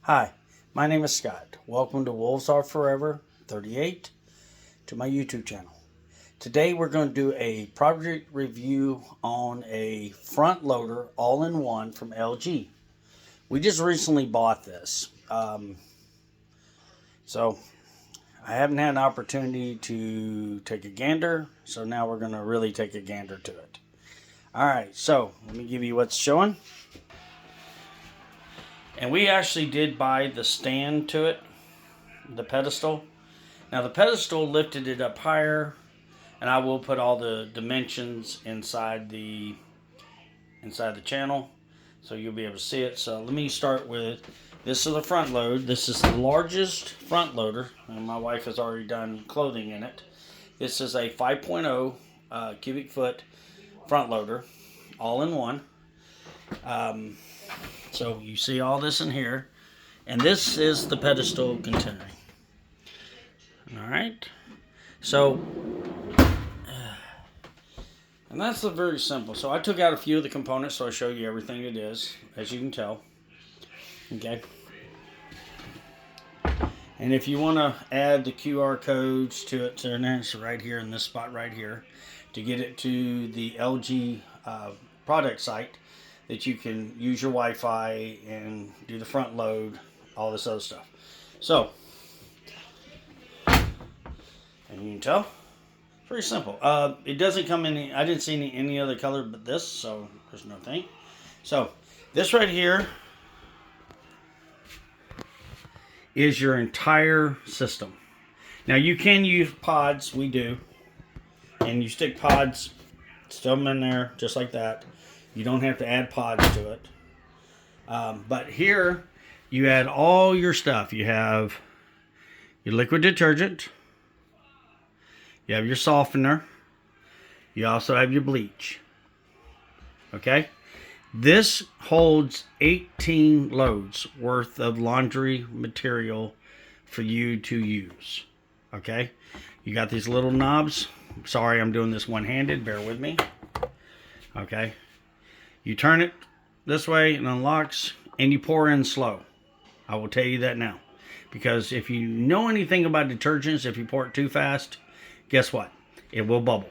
Hi, my name is Scott. Welcome to Wolves Are Forever 38 to my YouTube channel. Today we're going to do a project review on a front loader all-in-one from LG. We just recently bought this. So I haven't had an opportunity to take a gander, so now we're going to really take a gander to it. Alright, so let me give you what's showing. And we actually did buy the stand to it, the pedestal. Now the pedestal lifted it up higher, and I will put all the dimensions inside the channel, so you'll be able to see it. So let me start with, this is the front load. This is the largest front loader, and my wife has already done clothing in it. This is a 5.0 cubic foot front loader, all in one. So you see all this in here, and this is the pedestal container. Alright, so and that's very simple. So I took out a few of the components, so I'll show you everything it is, as you can tell. Okay, and if you want to add the QR codes to it, it's right here in this spot right here, to get it to the LG product site, that you can use your Wi-Fi and do the front load, all this other stuff. So, and you can tell, pretty simple. It doesn't come in, I didn't see any other color but this, so there's no thing. So, this right here is your entire system. Now you can use pods, we do, and you stick pods, stuff them in there just like that. You don't have to add pods to it. But here, you add all your stuff. You have your liquid detergent. You have your softener. You also have your bleach. Okay? This holds 18 loads worth of laundry material for you to use. Okay? You got these little knobs. Sorry, I'm doing this one-handed. Bear with me. Okay? You turn it this way, it unlocks, and you pour in slow. I will tell you that now. Because if you know anything about detergents, if you pour it too fast, guess what? It will bubble.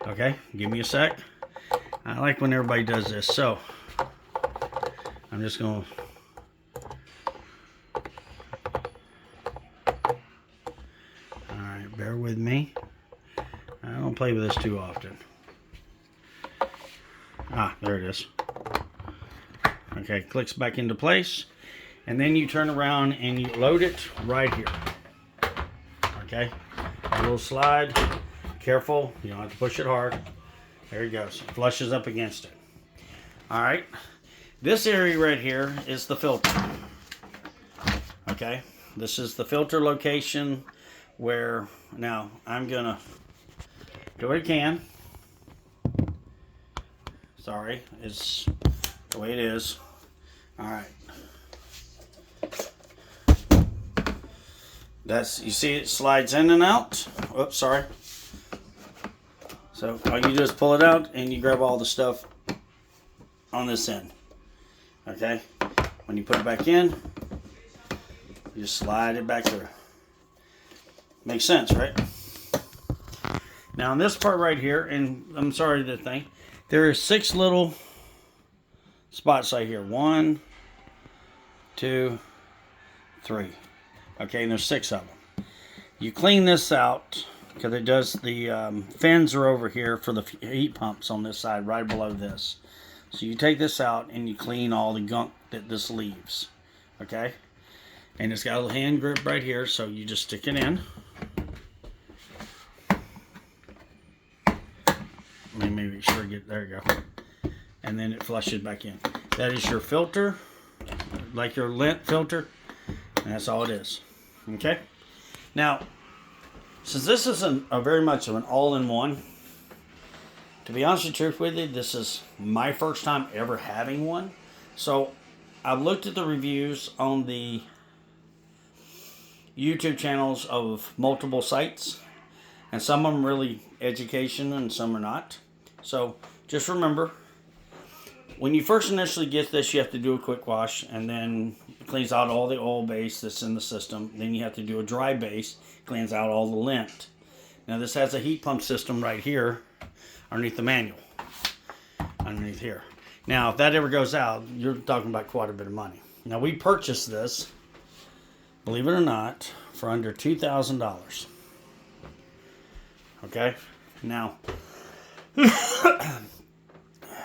Okay, give me a sec. I like when everybody does this, so I'm just going to... Alright, bear with me. I don't play with this too often. Ah, there it is. Okay, clicks back into place. And then you turn around and you load it right here. Okay, a little slide. Careful, you don't have to push it hard. There he goes. It flushes up against it. Alright, this area right here is the filter. Okay, this is the filter location where, now I'm going to do what I can. Sorry, it's the way it is. Alright. That's, you see it slides in and out. Oops, sorry. So all you do is pull it out and you grab all the stuff on this end. Okay? When you put it back in, you just slide it back through. Makes sense, right? Now in this part right here, and I'm sorry the thing, there are 6 little spots right here. 1, 2, 3. Okay, and there's 6 of them. You clean this out because it does, the fins are over here for the heat pumps on this side, right below this. So you take this out and you clean all the gunk that this leaves. Okay, and it's got a little hand grip right here, so you just stick it in. Let me make sure I get, there you go. And then it flushes back in. That is your filter, like your lint filter, and that's all it is. Okay? Now, since this isn't a very much of an all-in-one, to be honest with you, this is my first time ever having one. So, I've looked at the reviews on the YouTube channels of multiple sites, and some of them really education and some are not. So just remember, when you first initially get this, you have to do a quick wash, and then it cleans out all the oil base that's in the system. Then you have to do a dry base, cleans out all the lint. Now this has a heat pump system right here underneath the manual, underneath here. Now if that ever goes out, you're talking about quite a bit of money. Now we purchased this, believe it or not, for under $2,000. Okay, now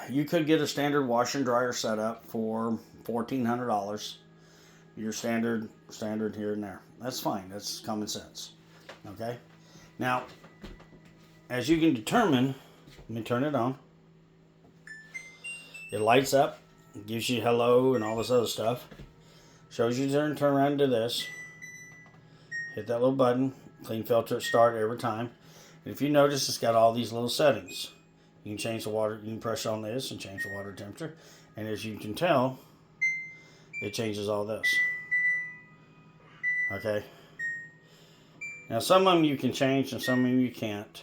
you could get a standard washer and dryer setup for $1,400. Your standard here and there. That's fine. That's common sense. Okay. Now, as you can determine, let me turn it on. It lights up, it gives you hello and all this other stuff. Shows you to turn around to this. Hit that little button. Clean filter start every time. And if you notice, it's got all these little settings. You can change the water. You can press on this and change the water temperature. And as you can tell, it changes all this. Okay. Now some of them you can change and some of them you can't.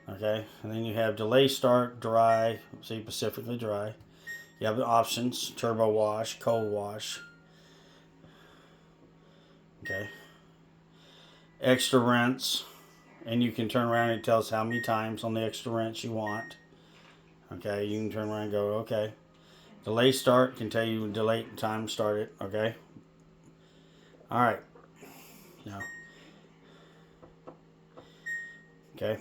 Okay. And then you have delay start, dry. See, specifically dry. You have the options: turbo wash, cold wash. Okay. Extra rinse. And you can turn around and it tells how many times on the extra rinse you want. Okay, you can turn around and go, okay. Delay start can tell you delay time started, okay. Alright. Now. Okay.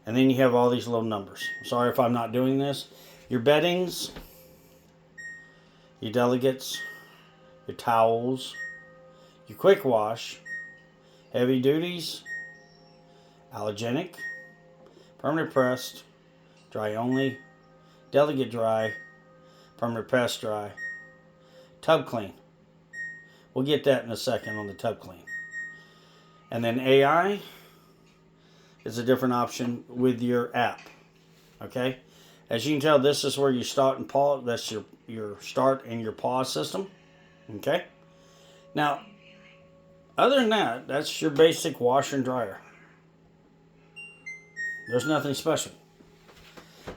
And then you have all these little numbers. Sorry if I'm not doing this. Your beddings, your delegates, your towels, your quick wash, heavy duties, allergenic, permanent pressed, dry only, delegate dry, permanent pressed dry, tub clean. We'll get that in a second on the tub clean. And then AI is a different option with your app. Okay? As you can tell, this is where you start and pause. That's your start and your pause system. Okay? Now, other than that, that's your basic washer and dryer. There's nothing special.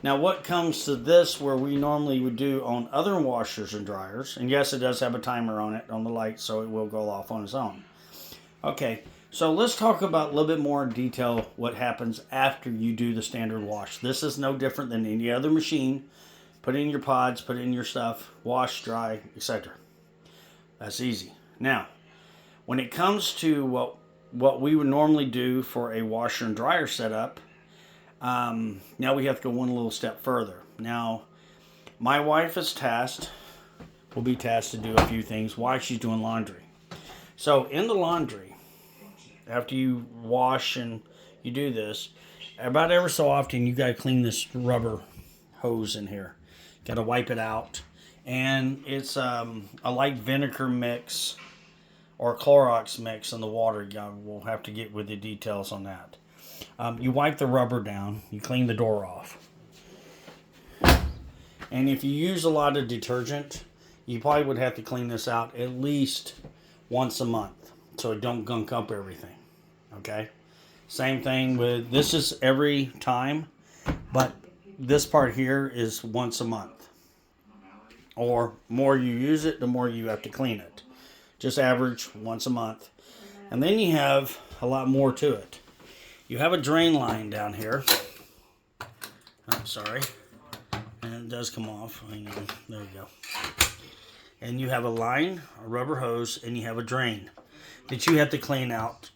Now, what comes to this where we normally would do on other washers and dryers, and yes, it does have a timer on it, on the light, so it will go off on its own. Okay, so let's talk about a little bit more in detail what happens after you do the standard wash. This is no different than any other machine. Put in your pods, put in your stuff, wash, dry, etc. That's easy. Now, when it comes to what we would normally do for a washer and dryer setup, now we have to go one little step further. Now, my wife will be tasked to do a few things while she's doing laundry. So in the laundry, after you wash and you do this, about every so often you got to clean this rubber hose in here. Got to wipe it out. And it's a light vinegar mix or Clorox mix in the water. We'll have to get with the details on that. You wipe the rubber down. You clean the door off. And if you use a lot of detergent, you probably would have to clean this out at least once a month so it don't gunk up everything. Okay? Same thing with, this is every time, but this part here is once a month. Or more you use it, the more you have to clean it. Just average once a month. And then you have a lot more to it. You have a drain line down here. I'm sorry. And it does come off. Hang on. There you go. And you have a line, a rubber hose, and you have a drain that you have to clean out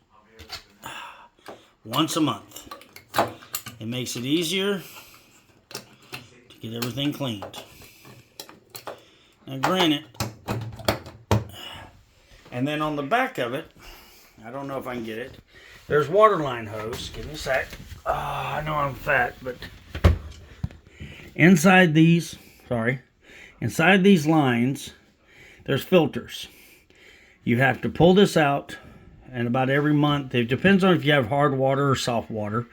once a month. It makes it easier to get everything cleaned. Now granted, and then on the back of it, I don't know if I can get it, there's water line hose. Give me a sec. I know I'm fat, but inside these lines, there's filters. You have to pull this out, and about every month, it depends on if you have hard water or soft water.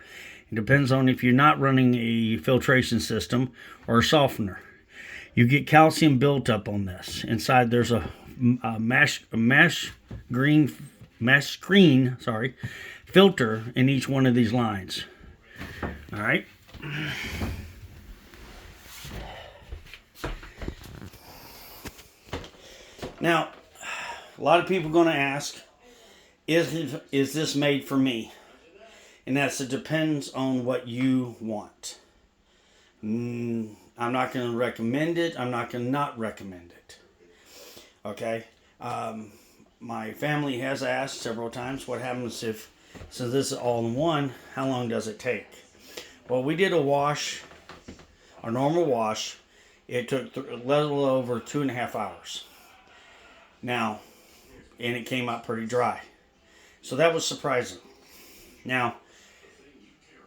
It depends on if you're not running a filtration system or a softener. You get calcium built up on this. Inside there's a mesh screen filter in each one of these lines. All right. Now, a lot of people are going to ask, is this made for me? And that's, it depends on what you want. I'm not going to recommend it. I'm not going to not recommend it. Okay? My family has asked several times, what happens if, so this is all in one, how long does it take? Well, we did a wash, a normal wash. It took a little over 2.5 hours. Now, and it came out pretty dry. So that was surprising. Now,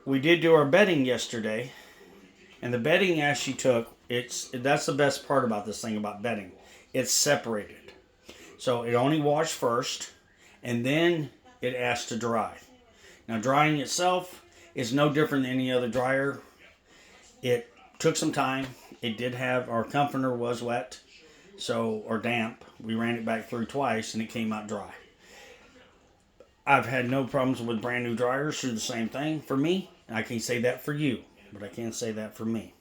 we did do our bedding yesterday, and the bedding actually took, that's the best part about this thing about bedding. It's separated. So it only washed first, and then it asked to dry. Now, drying itself is no different than any other dryer. It took some time. It did have, our comforter was wet, or damp. We ran it back through twice, and it came out dry. I've had no problems with brand new dryers through the same thing for me. I can say that for you, but I can't say that for me.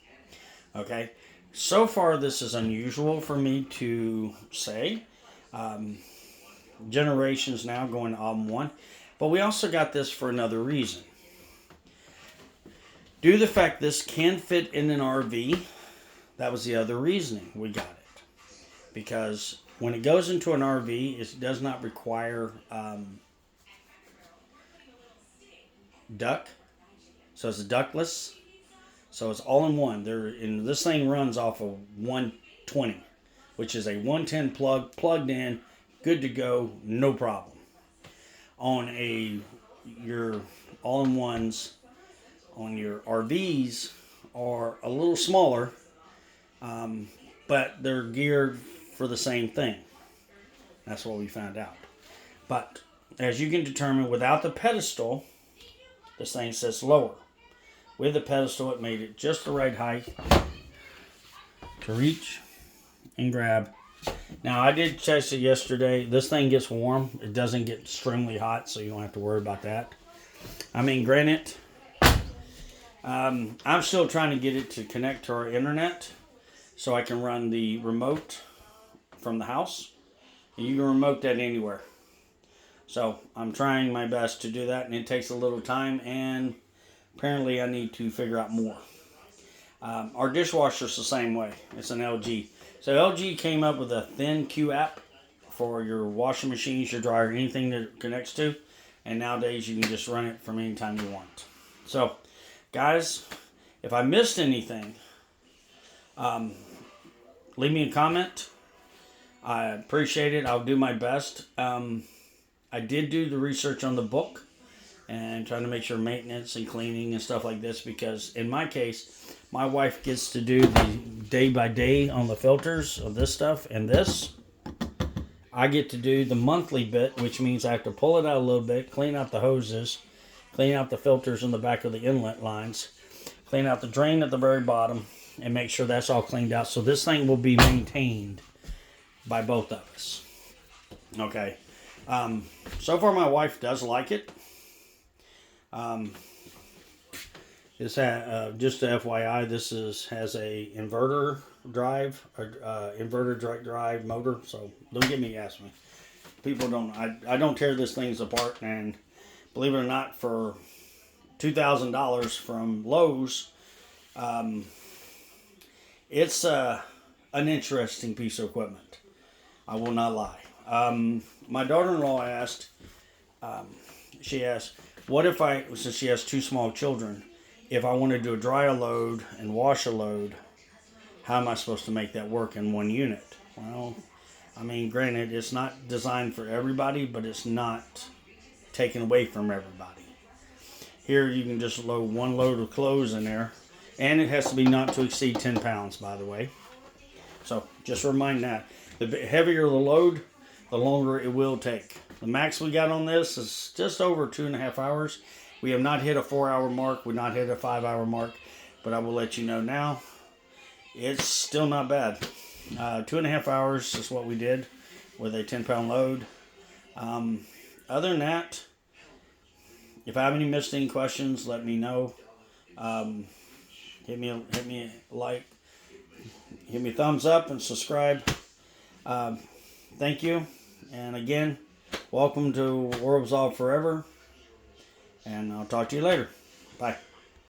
Okay? So far, this is unusual for me to say. Generations now going to all-in-one. But we also got this for another reason. Due to the fact this can fit in an RV, that was the other reasoning we got it. Because when it goes into an RV, it does not require duct. So it's ductless. So it's all in one. This thing runs off of 120, which is a 110 plug, plugged in, good to go, no problem. On your all-in-ones on your RVs are a little smaller, but they're geared for the same thing. That's what we found out. But as you can determine, without the pedestal, this thing sits lower. With the pedestal, it made it just the right height to reach and grab. Now, I did test it yesterday. This thing gets warm. It doesn't get extremely hot, so you don't have to worry about that. I mean, granted, I'm still trying to get it to connect to our internet so I can run the remote from the house. And you can remote that anywhere. So I'm trying my best to do that, and it takes a little time, and apparently I need to figure out more. Our dishwasher's the same way. It's an LG. So LG came up with a thin Q app for your washing machines, your dryer, anything that it connects to. And nowadays you can just run it from any time you want. So, guys, if I missed anything, leave me a comment. I appreciate it. I'll do my best. I did do the research on the book and trying to make sure maintenance and cleaning and stuff like this, because in my case, my wife gets to do the day by day on the filters of this stuff and this. I get to do the monthly bit, which means I have to pull it out a little bit, clean out the hoses, clean out the filters in the back of the inlet lines, clean out the drain at the very bottom, and make sure that's all cleaned out. So this thing will be maintained by both of us. Okay. So far my wife does like it. Just a FYI, this has a inverter drive, inverter direct drive motor. So don't get me asking me. People don't. I don't tear this things apart. And believe it or not, for $2,000 from Lowe's, it's an interesting piece of equipment. I will not lie. My daughter-in-law asked. She asked, "What if since she has two small children, if I want to do a dry a load and wash a load, how am I supposed to make that work in one unit?" Well, I mean, granted, it's not designed for everybody, but it's not taken away from everybody. Here, you can just load one load of clothes in there, and it has to be not to exceed 10 pounds, by the way. So, just remind that. The heavier the load, the longer it will take. The max we got on this is just over 2.5 hours. We have not hit a 4-hour mark. We've not hit a 5-hour mark. But I will let you know now, it's still not bad. 2.5 hours is what we did with a 10-pound load. Other than that, if I have any missed any questions, let me know. Hit me a like. Give me a thumbs up and subscribe. thank you. And again, welcome to World Resolve Forever. And I'll talk to you later. Bye.